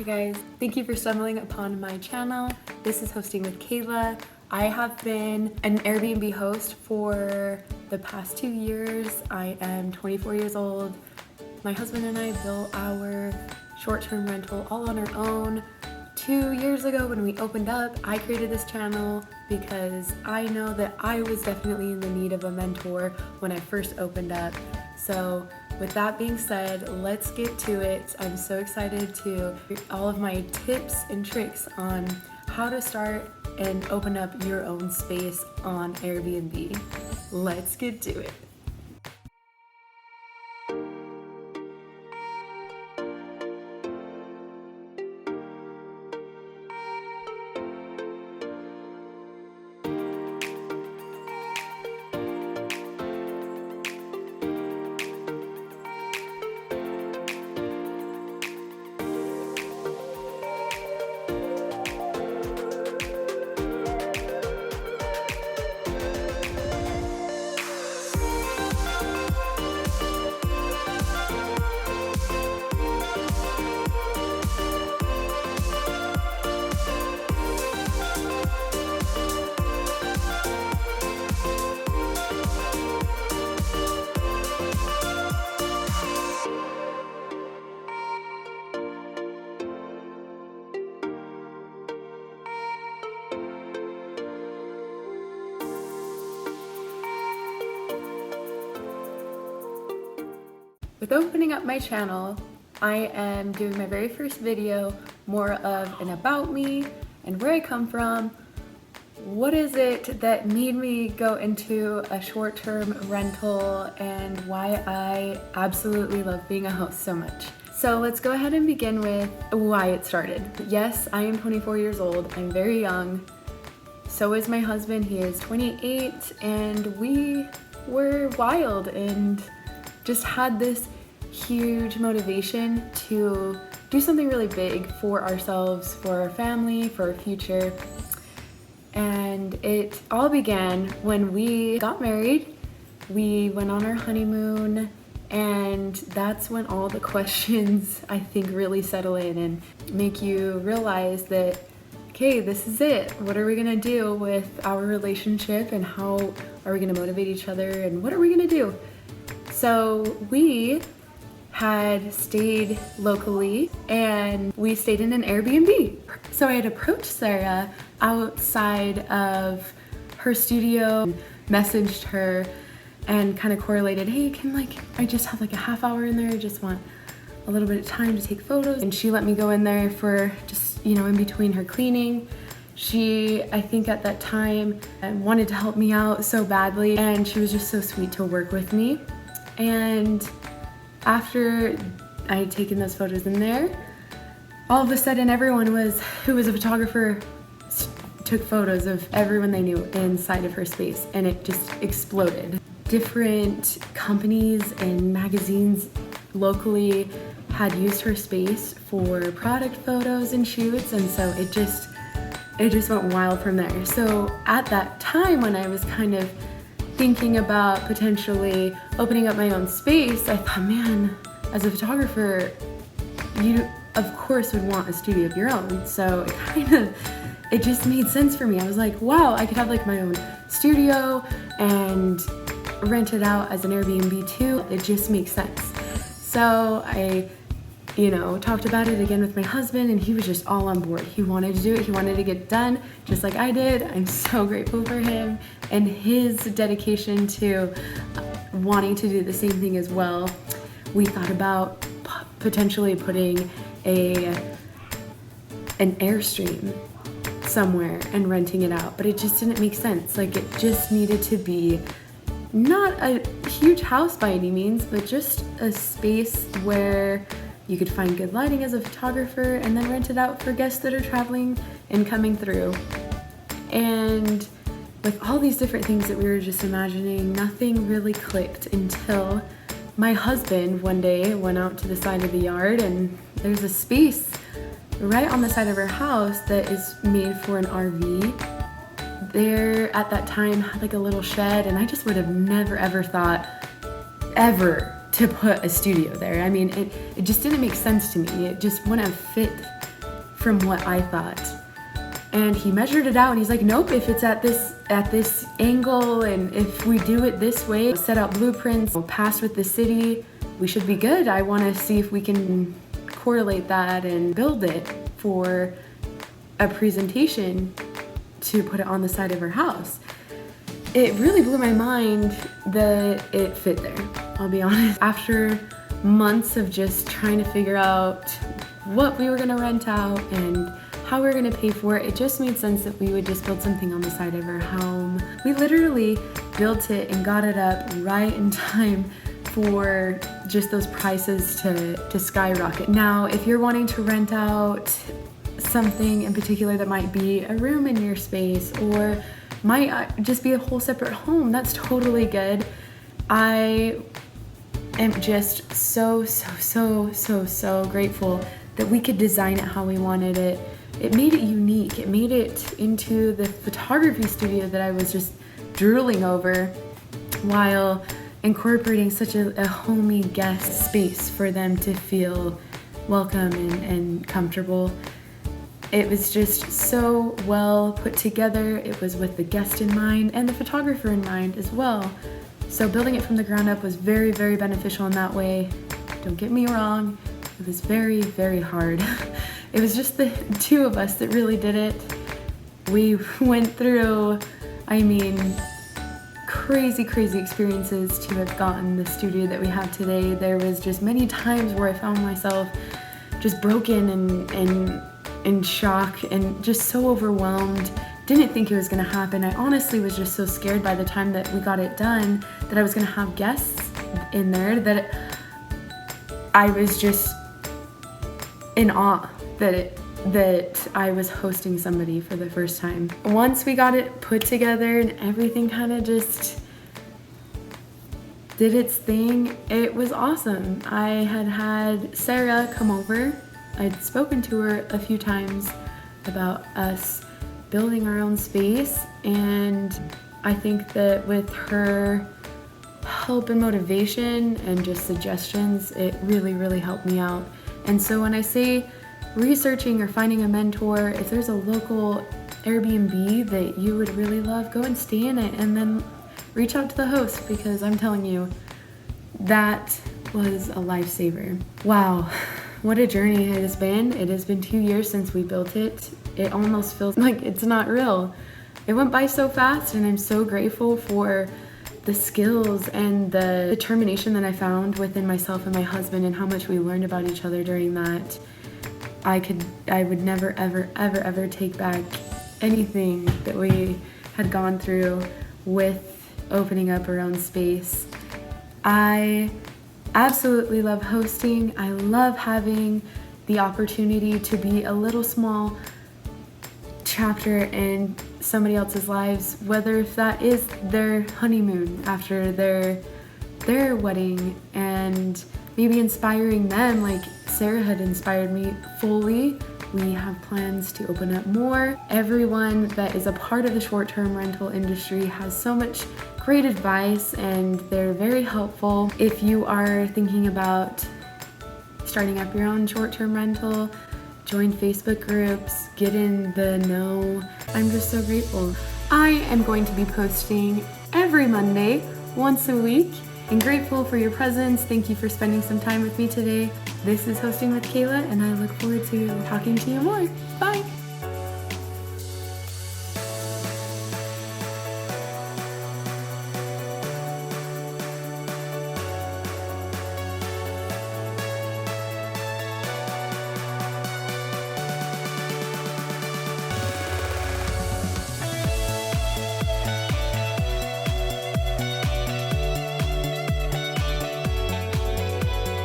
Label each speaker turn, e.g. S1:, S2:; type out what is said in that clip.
S1: Hey guys, thank you for stumbling upon my channel. This is Hosting with Kayla. I have been an Airbnb host for the past 2 years. I am 24 years old. My husband and I built our short-term rental all on our own. 2 years ago when we opened up, I created this channel because I know that I was definitely in the need of a mentor when I first opened up. So with that being said, let's get to it. I'm so excited to hear all of my tips and tricks on how to start and open up your own space on Airbnb. Let's get to it. With opening up my channel, I am doing my very first video, more of an about me and where I come from. What is it that made me go into a short-term rental and why I absolutely love being a host so much. So let's go ahead and begin with why it started. Yes, I am 24 years old. I'm very young. So is my husband. He is 28, and we were wild and just had this huge motivation to do something really big for ourselves, for our family, for our future. And it all began when we got married. We went on our honeymoon, and that's when all the questions, I think, really settle in and make you realize that, okay, this is it. What are we gonna do with our relationship, and how are we gonna motivate each other, and what are we gonna do? So we had stayed locally, and we stayed in an Airbnb. So I had approached Sarah outside of her studio, messaged her, and kind of correlated, hey, I just have like a half hour in there, I just want a little bit of time to take photos. And she let me go in there for just, in between her cleaning. She, I think at that time, wanted to help me out so badly, and she was just so sweet to work with me. And after I had taken those photos in there, all of a sudden everyone who was a photographer took photos of everyone they knew inside of her space, and it just exploded. Different companies and magazines locally had used her space for product photos and shoots, and so it just went wild from there. So at that time, when I was kind of thinking about potentially opening up my own space, I thought, man, as a photographer, you of course would want a studio of your own. So it just made sense for me. I was like, wow, I could have like my own studio and rent it out as an Airbnb too. It just makes sense. So I talked about it again with my husband, and he was just all on board. He wanted to do it. He wanted to get it done just like I did. I'm so grateful for him and his dedication to wanting to do the same thing as well. We thought about potentially putting an Airstream somewhere and renting it out, but it just didn't make sense. Like, it just needed to be not a huge house by any means, but just a space where you could find good lighting as a photographer and then rent it out for guests that are traveling and coming through. And with all these different things that we were just imagining, nothing really clicked until my husband one day went out to the side of the yard, and there's a space right on the side of our house that is made for an RV. There at that time had like a little shed, and I just would have never ever thought ever to put a studio there. I mean, it just didn't make sense to me. It just wouldn't have fit from what I thought. And he measured it out and he's like, nope, if it's at this angle and if we do it this way, set out blueprints, pass with the city, we should be good. I want to see if we can correlate that and build it for a presentation to put it on the side of our house. It really blew my mind that it fit there, I'll be honest. After months of just trying to figure out what we were gonna rent out and how we were gonna pay for it, it just made sense that we would just build something on the side of our home. We literally built it and got it up right in time for just those prices to skyrocket. Now, if you're wanting to rent out something in particular that might be a room in your space or might just be a whole separate home, that's totally good. I am just so grateful that we could design it how we wanted it. It made it unique. It made it into the photography studio that I was just drooling over while incorporating such a homey guest space for them to feel welcome and comfortable. It was just so well put together. It was with the guest in mind and the photographer in mind as well. So building it from the ground up was very beneficial in that way. Don't get me wrong, it was very hard. It was just the two of us that really did it. We went through, crazy experiences to have gotten the studio that we have today. There was just many times where I found myself just broken and in shock and just so overwhelmed. Didn't think it was gonna happen. I honestly was just so scared by the time that we got it done that I was gonna have guests in there that I was just in awe that I was hosting somebody for the first time. Once we got it put together and everything kind of just did its thing, it was awesome. I had Sarah come over. I'd spoken to her a few times about us building our own space, and I think that with her help and motivation and just suggestions, it really helped me out. And so when I say researching or finding a mentor, if there's a local Airbnb that you would really love, go and stay in it and then reach out to the host, because I'm telling you, that was a lifesaver. Wow, what a journey it has been. It has been 2 years since we built it. It almost feels like it's not real. It went by so fast, and I'm so grateful for the skills and the determination that I found within myself and my husband, and how much we learned about each other during that. I would never ever take back anything that we had gone through with opening up our own space. I absolutely love hosting. I love having the opportunity to be a little small chapter in somebody else's lives, whether if that is their honeymoon after their wedding, and maybe inspiring them like Sarah had inspired me fully. We have plans to open up more. Everyone that is a part of the short-term rental industry has so much great advice, and they're very helpful. If you are thinking about starting up your own short-term rental, join Facebook groups, get in the know. I'm just so grateful. I am going to be posting every Monday, once a week, and grateful for your presence. Thank you for spending some time with me today. This is Hosting with Kayla, and I look forward to talking to you more. Bye!